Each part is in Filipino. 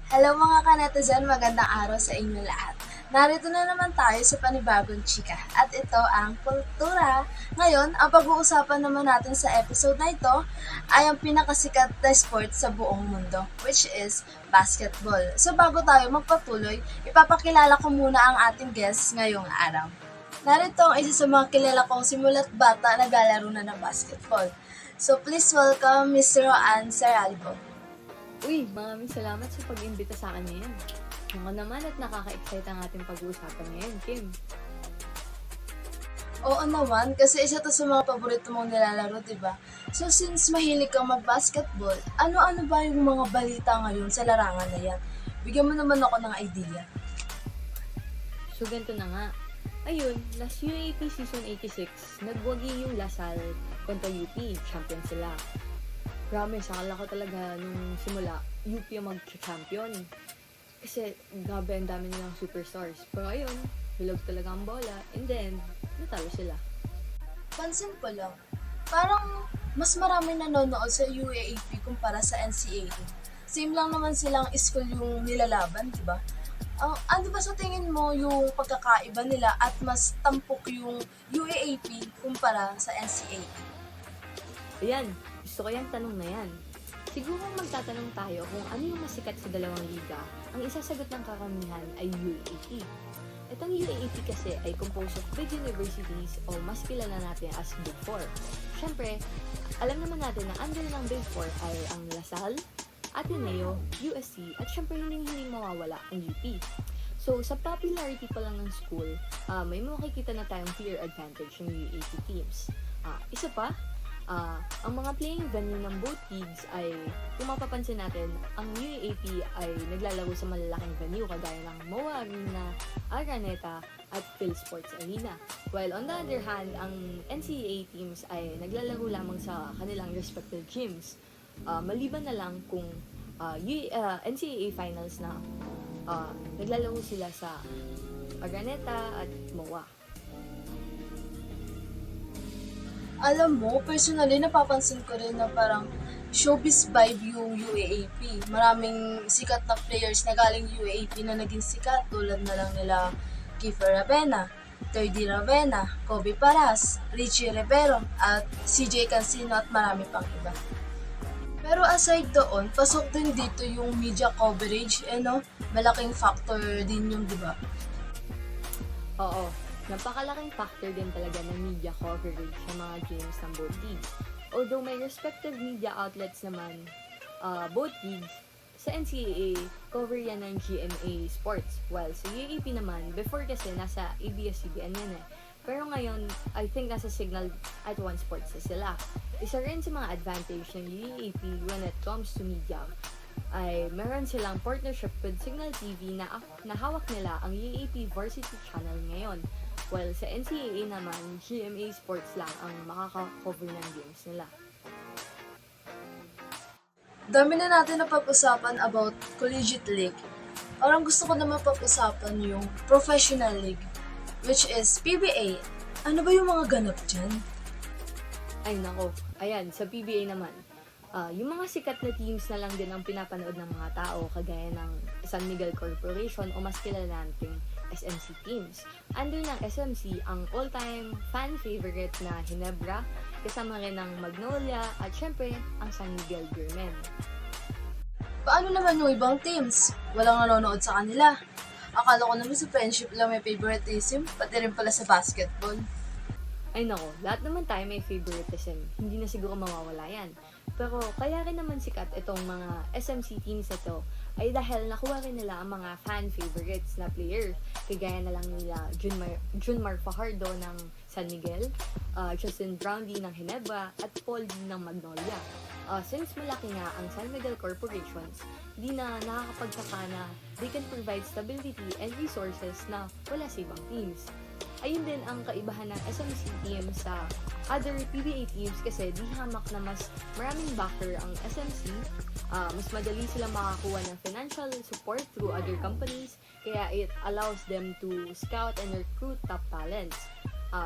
Hello mga kanetizen, magandang araw sa inyo lahat. Narito na naman tayo sa panibagong chika at ito ang kultura. Ngayon, ang pag-uusapan naman natin sa episode na ito ay ang pinakasikat na sport sa buong mundo, which is basketball. So bago tayo magpatuloy, ipapakilala ko muna ang ating guest ngayong araw. Narito ang isa sa mga kilala kong simula't bata na naglalaro na ng basketball. So please welcome Mr. Roan Saralbo. Uy, maraming salamat sa pag-imbita sa akin ngayon. Ako naman at nakaka-excite ang ating pag-uusapan ngayon, Kim. Oo naman, kasi isa to sa mga paborito mong nilalaro, diba? So since mahilig kang mag-basketball, ano-ano ba yung mga balita ngayon sa larangan na yan? Bigyan mo naman ako ng idea. So, ganito na nga. Ayun, last UAP Season 86, nagwagi yung Lasal kontra UP. Champion sila. Promise, akala ko talaga nung simula, UP ang mag-champion. Kasi grabe ang dami nilang superstars. Pero ayun, hilog talaga ang bola. And then, natalo sila. Pansin ko lang, parang mas maraming nanonood sa UAAP kumpara sa NCAA. Same lang naman silang school yung nilalaban, diba? Ano ba sa tingin mo yung pagkakaiba nila at mas tampok yung UAAP kumpara sa NCAA? Ayan, gusto ko yung tanong na yan. Siguro magtatanong tayo kung ano yung masikat sa dalawang liga, ang isasagot ng karamihan ay UAAP. Itong UAAP kasi ay composed of big universities o mas kilala natin as Big Four. Siyempre, alam naman natin na under ng Big Four ay ang Lasal, Ateneo, USC, at syempre hindi mawawala ang UP. So, sa popularity pa lang ng school, may makikita na tayong clear advantage ng UAAP teams. Isa pa, ang mga playing venue ng both leagues ay, kung mapapansin natin, ang UAAP ay naglalaro sa malalaking venue kagaya ng MOA Arena, Araneta, at PhilSports Arena. While on the other hand, ang NCAA teams ay naglalaro lamang sa kanilang respective gyms. Maliban na lang kung NCAA finals na naglalaro sila sa Araneta at MOA. Alam mo, personally, napapansin ko rin na parang showbiz vibe yung UAAP. Maraming sikat na players na galing UAAP na naging sikat tulad na lang nila Kiefer Ravena, Terdy Ravena, Kobe Paras, Richie Rivero, at CJ Cancino at marami pang iba. Pero aside doon, pasok din dito yung media coverage, malaking factor din yung, di ba? Oo, napakalaking factor din talaga ng media coverage sa mga games ng both leagues. Although may respective media outlets naman, both leagues, sa NCAA, cover yan ng GMA Sports. While sa UAAP naman, before kasi nasa ABS-CBN yan eh. Pero ngayon, I think nasa Signal at One Sports na sila. Isa rin sa mga advantage ng UAAP when it comes to media ay meron silang partnership with Signal TV na hawak nila ang UAAP Varsity Channel ngayon. While sa NCAA naman, GMA Sports lang ang makaka-cover ng games nila. Dami na natin napag-usapan about collegiate league. Parang gusto ko naman pag-usapan yung professional league, which is PBA. Ano ba yung mga ganap dyan? Ay nako, ayan, sa PBA naman. Yung mga sikat na teams na lang din ang pinapanood ng mga tao kagaya ng San Miguel Corporation o mas kilala nating SMC teams. Under ng SMC, ang all-time fan favorite na Ginebra, kasama rin ng Magnolia at syempre ang San Miguel Beermen. Paano naman yung ibang teams? Walang nanonood sa kanila. Akala ko naman sa friendship lang may favoritism, pati rin pala sa basketball. Ay nako, lahat naman tayo may favoritism. Hindi na siguro mawawala yan. Pero kaya rin naman sikat itong mga SMC teams ito ay dahil nakuha rin nila ang mga fan favorites na player. Kagaya na lang nila Junmar Fajardo ng San Miguel, Justin Brownlee ng Ginebra, at Paul D ng Magnolia. Since malaki nga ang San Miguel Corporations, di na nakakapagtaka na they can provide stability and resources na wala sa ibang teams. Ayun din ang kaibahan ng SMC team sa other PBA teams kasi di hamak na mas maraming backer ang SMC, mas madali silang makakuha ng financial support through other companies, kaya it allows them to scout and recruit top talents.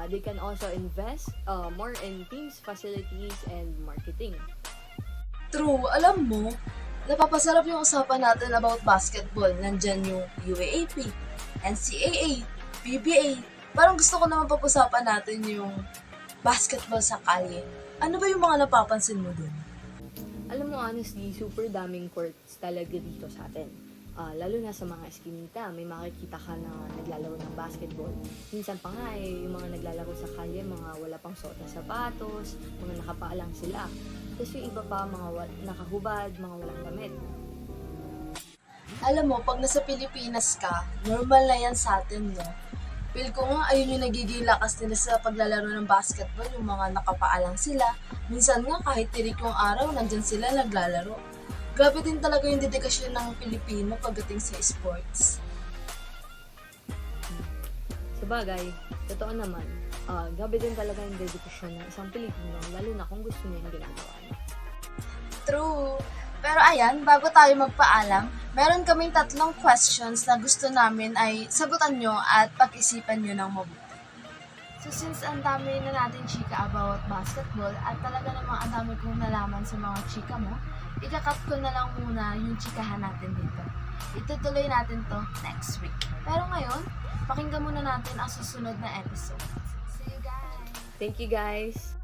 They can also invest more in teams, facilities, and marketing. True, alam mo, Napapasarap yung usapan natin about basketball. Nandyan yung UAAP, NCAA, PBA. Parang gusto ko naman pag-usapan natin yung basketball sa kalye. Ano ba yung mga napapansin mo dun? Alam mo, honestly, super daming courts talaga dito sa atin. Lalo na sa mga eskinita, may makikita ka na naglalaro ng basketball. Minsan pa nga yung mga naglalaro sa kalye, mga wala pang suot na sapatos, mga nakapaalang sila. Tapos yung iba pa, mga nakahubad, mga walang damit. Alam mo, pag nasa Pilipinas ka, normal na yan sa atin, no? Feel ko nga, ayun yung nagiging lakas nila sa paglalaro ng basketball, yung mga nakapaalang sila. Minsan nga, kahit tirik yung araw, nandyan sila naglalaro. Grabe din talaga yung dedikasyon ng Pilipino pagdating sa sports. Sa bagay, totoo naman, grabe din talaga yung dedikasyon ng isang Pilipino, lalo na kung gusto niya yung ginagawa niya. True. Pero ayan, bago tayo magpaalam, meron kaming 3 questions na gusto namin ay sagutan nyo at pag-isipan nyo ng mabuti. So since ang dami na natin chika about basketball at talaga namang ang dami kong nalaman sa mga chika mo, ikakat ko na lang muna yung chikahan natin dito. Itutuloy natin to next week. Pero ngayon, pakinggan muna natin ang susunod na episode. See you guys! Thank you guys!